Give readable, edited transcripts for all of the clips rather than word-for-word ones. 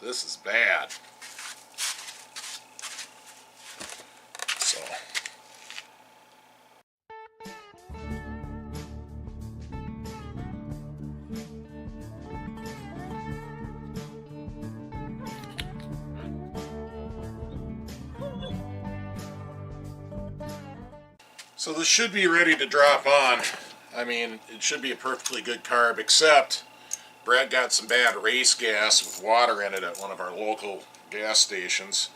This is bad. So. So this should be ready to drop on. I mean, it should be a perfectly good carb, except Brad got some bad race gas with water in it at one of our local gas stations.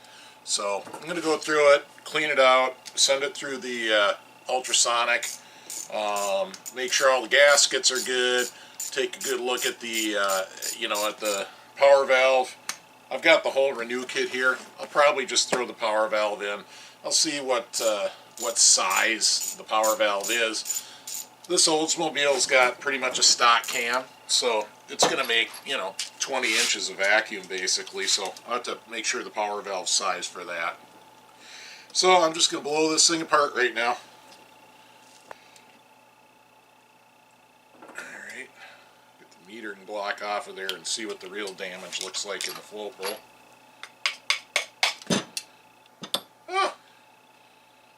So I'm going to go through it, clean it out, send it through the ultrasonic, make sure all the gaskets are good, take a good look at the, at the power valve. I've got the whole renew kit here. I'll probably just throw the power valve in. I'll see what size the power valve is. This Oldsmobile's got pretty much a stock cam, so it's going to make, 20 inches of vacuum basically, so I'll have to make sure the power valve's sized for that. So I'm just going to blow this thing apart right now. Alright, get the metering block off of there and see what the real damage looks like in the float bowl. Oh,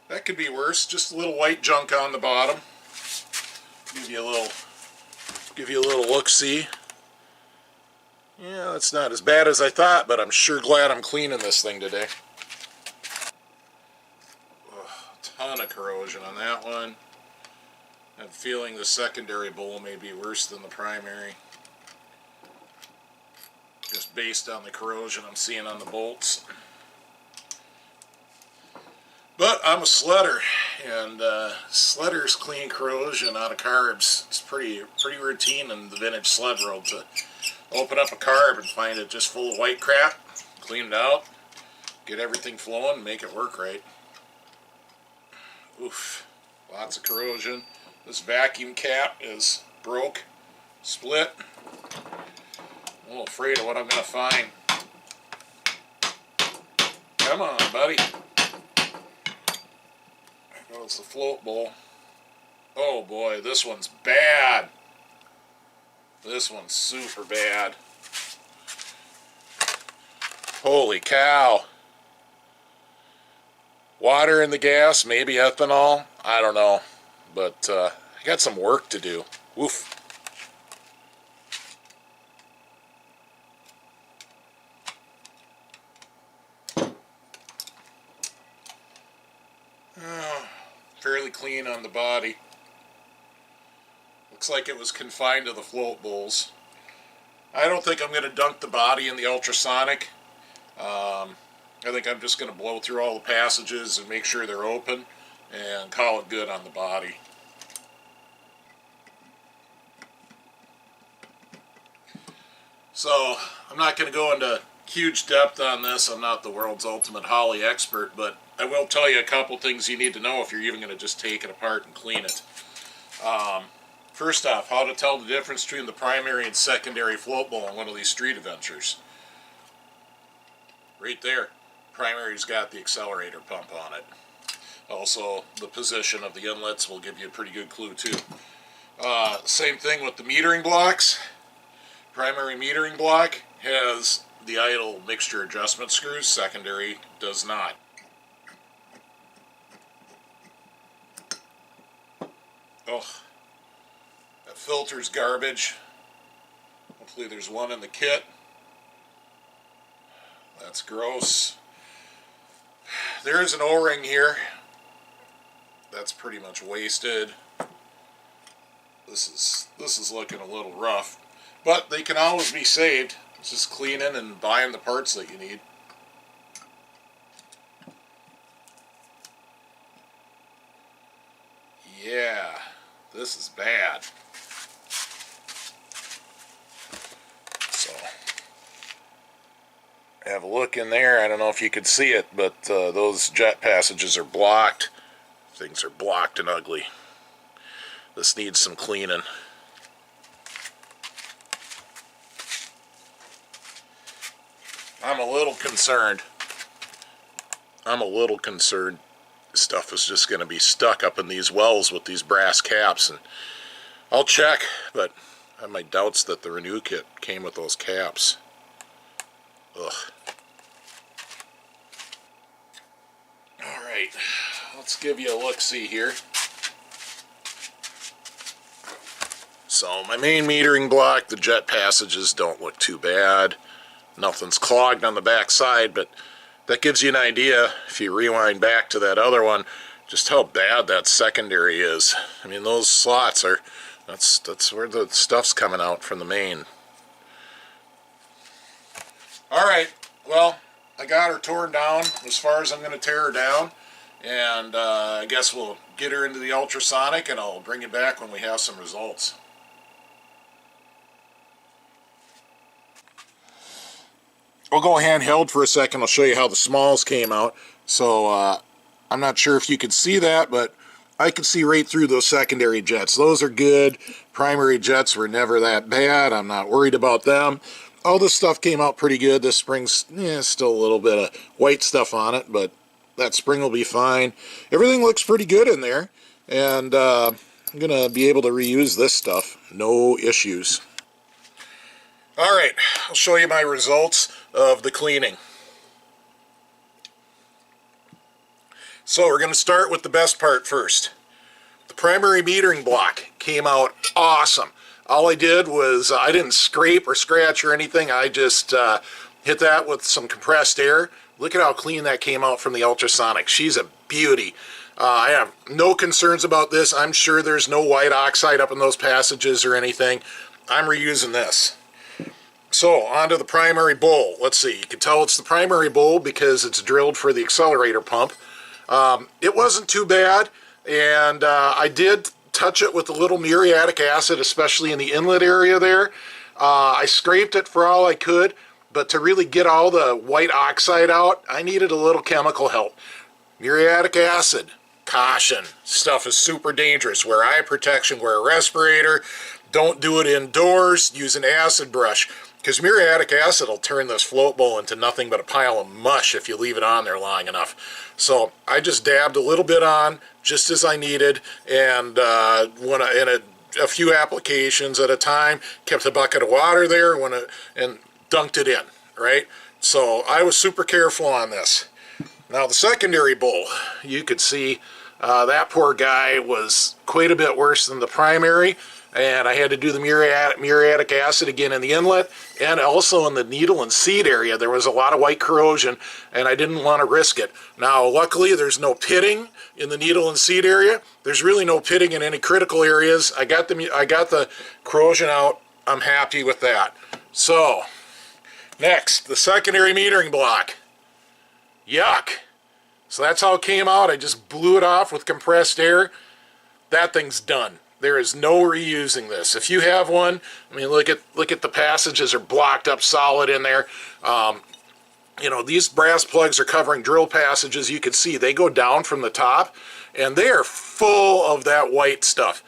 that could be worse, just a little white junk on the bottom. Give you a little look-see. Yeah, that's not as bad as I thought, but I'm sure glad I'm cleaning this thing today. A ton of corrosion on that one. I'm feeling the secondary bowl may be worse than the primary, just based on the corrosion I'm seeing on the bolts. But I'm a sledder, and sledders clean corrosion out of carbs. It's pretty routine in the vintage sled world to open up a carb and find it just full of white crap, clean it out, get everything flowing, and make it work right. Oof, lots of corrosion. This vacuum cap is broke, split. I'm a little afraid of what I'm going to find. Come on, buddy. Oh, it's the float bowl. Oh boy, this one's bad. This one's super bad. Holy cow. Water in the gas, maybe ethanol, I don't know. But I got some work to do. Woof. Fairly clean on the body. Looks like it was confined to the float bowls. I don't think I'm going to dunk the body in the ultrasonic. I think I'm just going to blow through all the passages and make sure they're open and call it good on the body. So I'm not going to go into huge depth on this. I'm not the world's ultimate Holley expert, but I will tell you a couple things you need to know if you're even going to just take it apart and clean it. First off, how to tell the difference between the primary and secondary float bowl on one of these street adventures. Right there, primary's got the accelerator pump on it. Also, the position of the inlets will give you a pretty good clue too. Same thing with the metering blocks. Primary metering block has the idle mixture adjustment screws, secondary does not. Oh, that filter's garbage. Hopefully there's one in the kit. That's gross. There is an O-ring here. That's pretty much wasted. This is looking a little rough, but they can always be saved. It's just cleaning and buying the parts that you need. Yeah, this is bad. So, have a look in there. I don't know if you could see it, but those jet passages are blocked. Things are blocked and ugly. This needs some cleaning. I'm a little concerned. Stuff is just going to be stuck up in these wells with these brass caps, and I'll check, but I have my doubts that the renew kit came with those caps. Ugh. Alright, let's give you a look-see here. So my main metering block, the jet passages don't look too bad. Nothing's clogged on the back side, but that gives you an idea, if you rewind back to that other one, just how bad that secondary is. I mean, those slots are, that's where the stuff's coming out from the main. Alright, well, I got her torn down as far as I'm going to tear her down, and I guess we'll get her into the ultrasonic, and I'll bring you back when we have some results. We'll go handheld for a second. I'll show you how the smalls came out. So I'm not sure if you can see that, but I can see right through those secondary jets. Those are good. Primary jets were never that bad. I'm not worried about them. All this stuff came out pretty good. This spring's still a little bit of white stuff on it, but that spring will be fine. Everything looks pretty good in there, and I'm going to be able to reuse this stuff. No issues. Alright, I'll show you my results of the cleaning. So we're going to start with the best part first. The primary metering block came out awesome. All I did was, I didn't scrape or scratch or anything, I just hit that with some compressed air. Look at how clean that came out from the ultrasonic. She's a beauty. I have no concerns about this. I'm sure there's no white oxide up in those passages or anything. I'm reusing this. So, onto the primary bowl. Let's see, you can tell it's the primary bowl because it's drilled for the accelerator pump. It wasn't too bad, and I did touch it with a little muriatic acid, especially in the inlet area there. I scraped it for all I could, but to really get all the white oxide out, I needed a little chemical help. Muriatic acid, caution, stuff is super dangerous. Wear eye protection, wear a respirator, don't do it indoors, use an acid brush. Because muriatic acid will turn this float bowl into nothing but a pile of mush if you leave it on there long enough. So I just dabbed a little bit on, just as I needed, and in a few applications at a time, kept a bucket of water there and dunked it in, right? So I was super careful on this. Now the secondary bowl, you could see that poor guy was quite a bit worse than the primary. And I had to do the muriatic acid again in the inlet, and also in the needle and seat area. There was a lot of white corrosion, and I didn't want to risk it. Now, luckily, there's no pitting in the needle and seat area. There's really no pitting in any critical areas. I got the corrosion out. I'm happy with that. So, next, the secondary metering block. Yuck. So that's how it came out. I just blew it off with compressed air. That thing's done. There is no reusing this. If you have one, I mean, look at the passages are blocked up solid in there. You know, these brass plugs are covering drill passages. You can see they go down from the top, and they are full of that white stuff.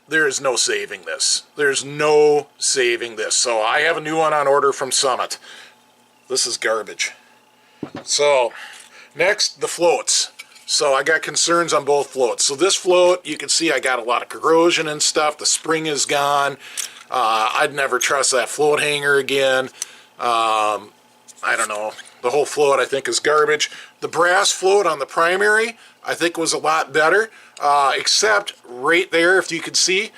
There is no saving this. There's no saving this. So I have a new one on order from Summit. This is garbage. So next, the floats. So I got concerns on both floats. So this float, you can see I got a lot of corrosion and stuff. The spring is gone. I'd never trust that float hanger again. I don't know. The whole float, I think, is garbage. The brass float on the primary, I think, was a lot better. Except right there, if you can see,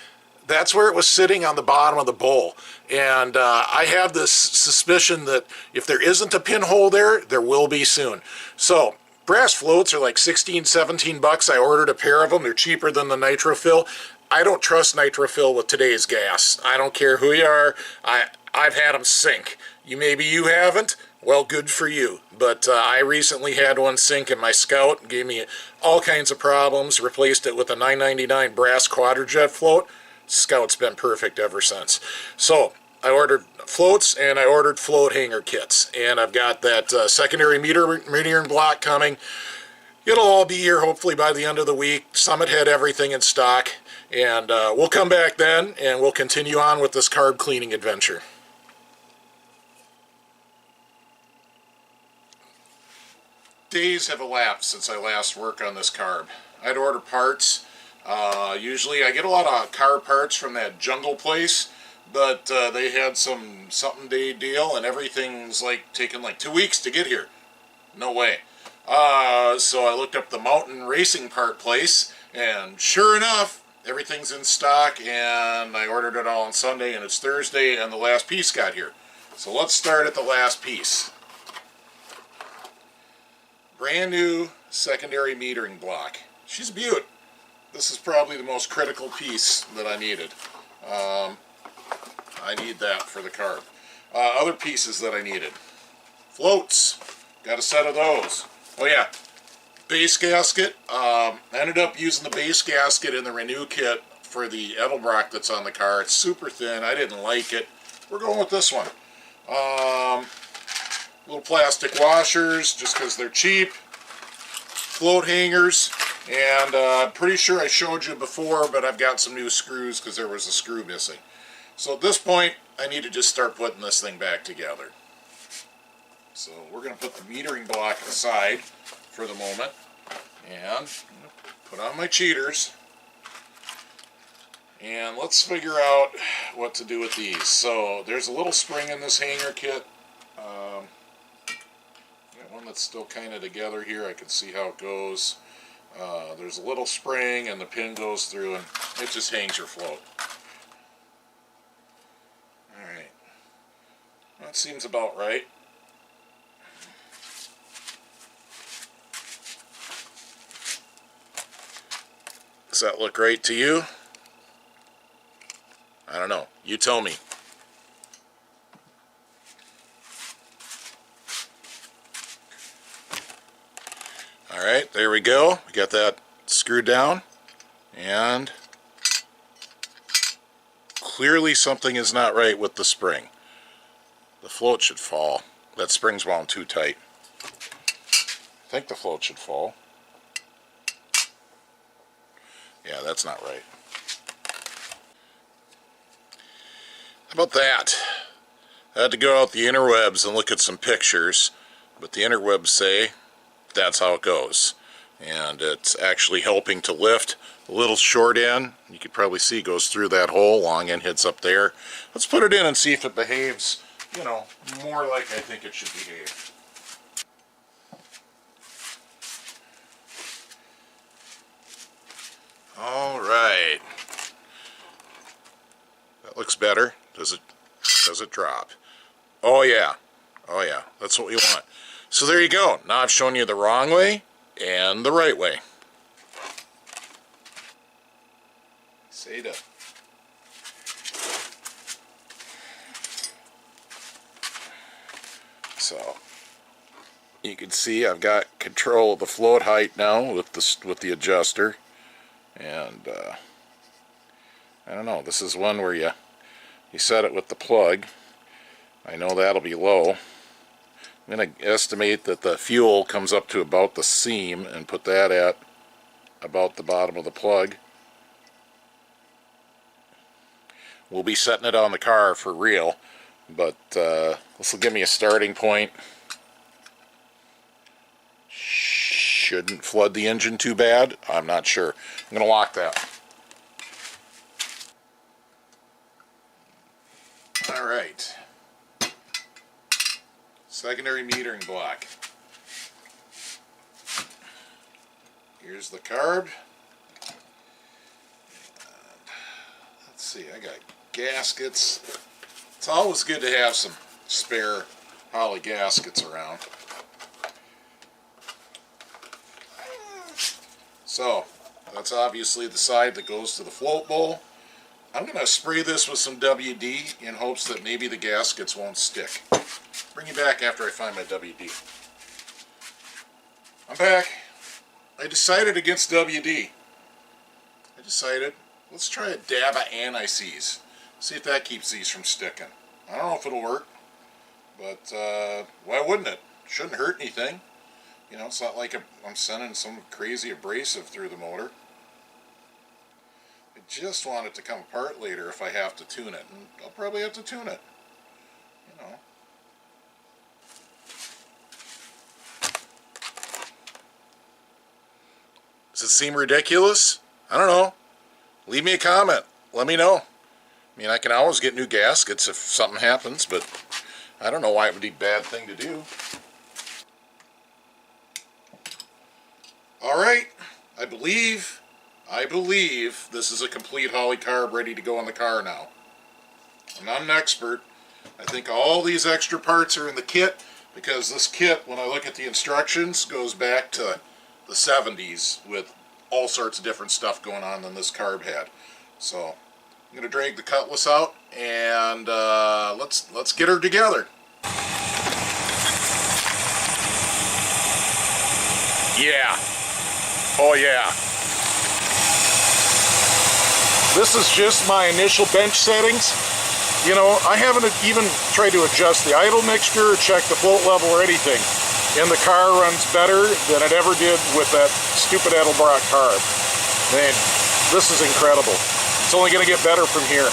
that's where it was sitting on the bottom of the bowl. And I have this suspicion that if there isn't a pinhole there, there will be soon. So brass floats are like 16, 17 bucks. I ordered a pair of them. They're cheaper than the nitrofill. I don't trust nitrofill with today's gas. I don't care who you are. I've had them sink. Maybe you haven't. Well, good for you. But I recently had one sink in my Scout. Gave me all kinds of problems. Replaced it with a $9.99 brass quadrajet float. Scout's been perfect ever since. So I ordered floats and I ordered float hanger kits, and I've got that secondary metering block coming. It'll all be here hopefully by the end of the week. Summit had everything in stock, and we'll come back then and we'll continue on with this carb cleaning adventure. Days have elapsed since I last worked on this carb. I'd order parts. Usually I get a lot of carb parts from that Jungle place. but they had some something day deal, and everything's like taking like 2 weeks to get here. No way. So I looked up the mountain racing part place, and sure enough, everything's in stock, and I ordered it all on Sunday, and it's Thursday, and the last piece got here. So let's start at the last piece. Brand new secondary metering block. She's a beaut. This is probably the most critical piece that I needed. I need that for the carb. Other pieces that I needed. Floats. Got a set of those. Oh yeah. Base gasket. I ended up using the base gasket in the Renew kit for the edelbrick that's on the car. It's super thin. I didn't like it. We're going with this one. Little plastic washers, just because they're cheap. Float hangers. And I'm pretty sure I showed you before, but I've got some new screws because there was a screw missing. So at this point, I need to just start putting this thing back together. So we're going to put the metering block aside for the moment. And put on my cheaters. And let's figure out what to do with these. So there's a little spring in this hanger kit. Got one that's still kind of together here. I can see how it goes. There's a little spring and the pin goes through and it just hangs your float. Alright. That seems about right. Does that look right to you? I don't know. You tell me. Alright, there we go. We got that screwed down. And clearly something is not right with the spring. The float should fall. That spring's wound too tight. I think the float should fall. Yeah, that's not right. How about that? I had to go out the interwebs and look at some pictures, but the interwebs say that's how it goes. And it's actually helping to lift. The little short end, you could probably see, goes through that hole. Long end hits up there. Let's put it in and see if it behaves, you know, more like I think it should behave. Alright. That looks better. Does it drop? Oh yeah. Oh yeah. That's what we want. So there you go. Now I've shown you the wrong way and the right way. Seda. So you can see I've got control of the float height now with the adjuster, and I don't know. This is one where you set it with the plug. I know that'll be low. I'm going to estimate that the fuel comes up to about the seam and put that at about the bottom of the plug. We'll be setting it on the car for real, but this will give me a starting point. Shouldn't flood the engine too bad. I'm not sure. I'm going to lock that. Alright. Secondary metering block. Here's the carb. Let's see, I got gaskets. It's always good to have some spare Holley gaskets around. So, that's obviously the side that goes to the float bowl. I'm going to spray this with some WD in hopes that maybe the gaskets won't stick. Bring you back after I find my WD. I'm back. I decided against WD. I decided, let's try a dab of anti-seize. See if that keeps these from sticking. I don't know if it'll work, but why wouldn't it? Shouldn't hurt anything. You know, it's not like I'm sending some crazy abrasive through the motor. I just want it to come apart later if I have to tune it, and I'll probably have to tune it. You know. Does it seem ridiculous? I don't know. Leave me a comment. Let me know. I mean, I can always get new gaskets if something happens, but I don't know why it would be a bad thing to do. Alright, I believe this is a complete Holley carb ready to go in the car now. I'm not an expert. I think all these extra parts are in the kit, because this kit, when I look at the instructions, goes back to the 70s with all sorts of different stuff going on than this carb had. So I'm going to drag the Cutlass out and let's get her together. Yeah. Oh yeah. This is just my initial bench settings. You know, I haven't even tried to adjust the idle mixture or check the float level or anything. And the car runs better than it ever did with that stupid edelbrick carb. Man, this is incredible. It's only going to get better from here.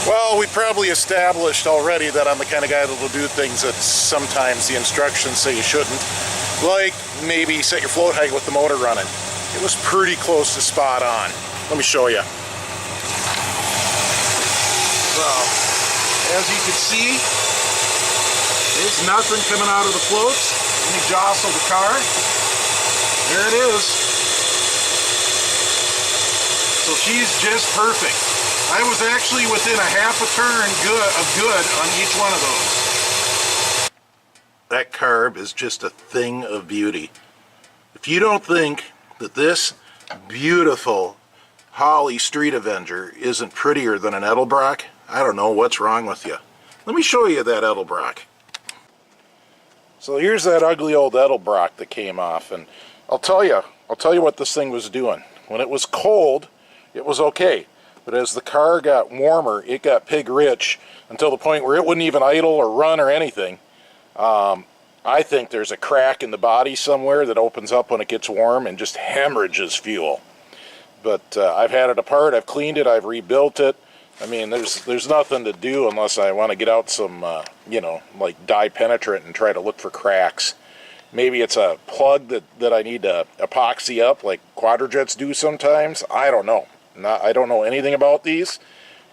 Well, we probably established already that I'm the kind of guy that will do things that sometimes the instructions say you shouldn't. Like maybe set your float height with the motor running. It was pretty close to spot on. Let me show you. So, as you can see, there's nothing coming out of the floats. Let me jostle the car. There it is. So she's just perfect. I was actually within a half a turn of good on each one of those. That carb is just a thing of beauty. If you don't think that this beautiful Holley Street Avenger isn't prettier than an edelbrick, I don't know what's wrong with you. Let me show you that edelbrick. So here's that ugly old edelbrick that came off, and I'll tell you what this thing was doing. When it was cold, it was okay, but as the car got warmer, it got pig rich until the point where it wouldn't even idle or run or anything. I think there's a crack in the body somewhere that opens up when it gets warm and just hemorrhages fuel. But I've had it apart, I've cleaned it, I've rebuilt it. I mean, there's nothing to do unless I want to get out some, you know, like dye penetrant and try to look for cracks. Maybe it's a plug that I need to epoxy up like quadrajets do sometimes. I don't know. I don't know anything about these.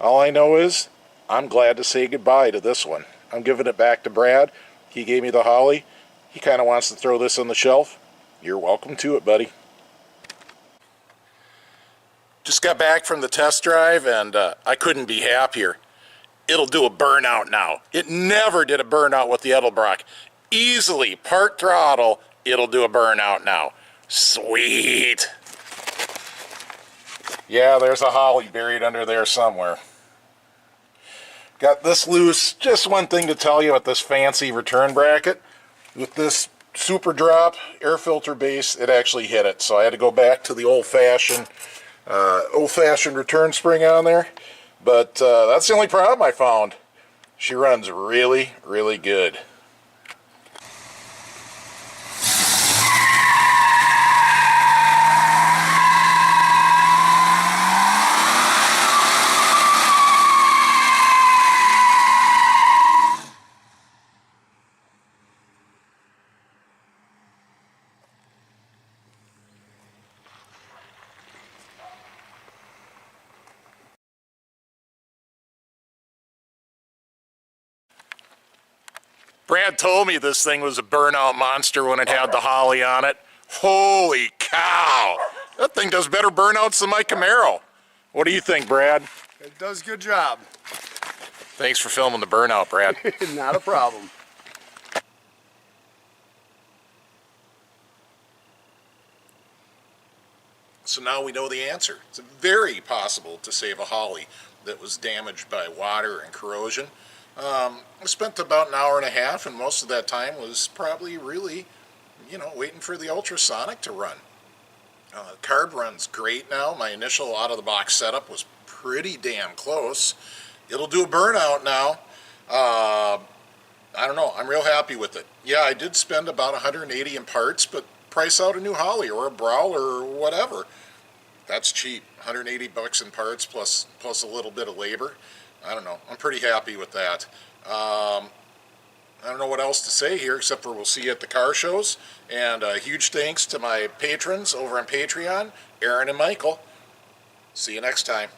All I know is I'm glad to say goodbye to this one. I'm giving it back to Brad. He gave me the Holley. He kind of wants to throw this on the shelf. You're welcome to it, buddy. Just got back from the test drive, and I couldn't be happier. It'll do a burnout now. It never did a burnout with the edelbrick. Easily, part throttle, it'll do a burnout now. Sweet. Yeah, there's a Holley buried under there somewhere. Got this loose. Just one thing to tell you with this fancy return bracket. With this super drop air filter base, it actually hit it. So I had to go back to the old-fashioned return spring on there, but that's the only problem I found. She runs really, really good. Brad told me this thing was a burnout monster when it had the Holley on it. Holy cow! That thing does better burnouts than my Camaro. What do you think, Brad? It does a good job. Thanks for filming the burnout, Brad. Not a problem. So now we know the answer. It's very possible to save a Holley that was damaged by water and corrosion. I spent about an hour and a half, and most of that time was probably really, you know, waiting for the ultrasonic to run. Carb runs great now. My initial out-of-the-box setup was pretty damn close. It'll do a burnout now. I don't know. I'm real happy with it. Yeah, I did spend about 180 in parts, but price out a new Holley or a Brawler or whatever. That's cheap. 180 bucks in parts plus a little bit of labor. I don't know. I'm pretty happy with that. I don't know what else to say here except for we'll see you at the car shows. And huge thanks to my patrons over on Patreon, Aaron and Michael. See you next time.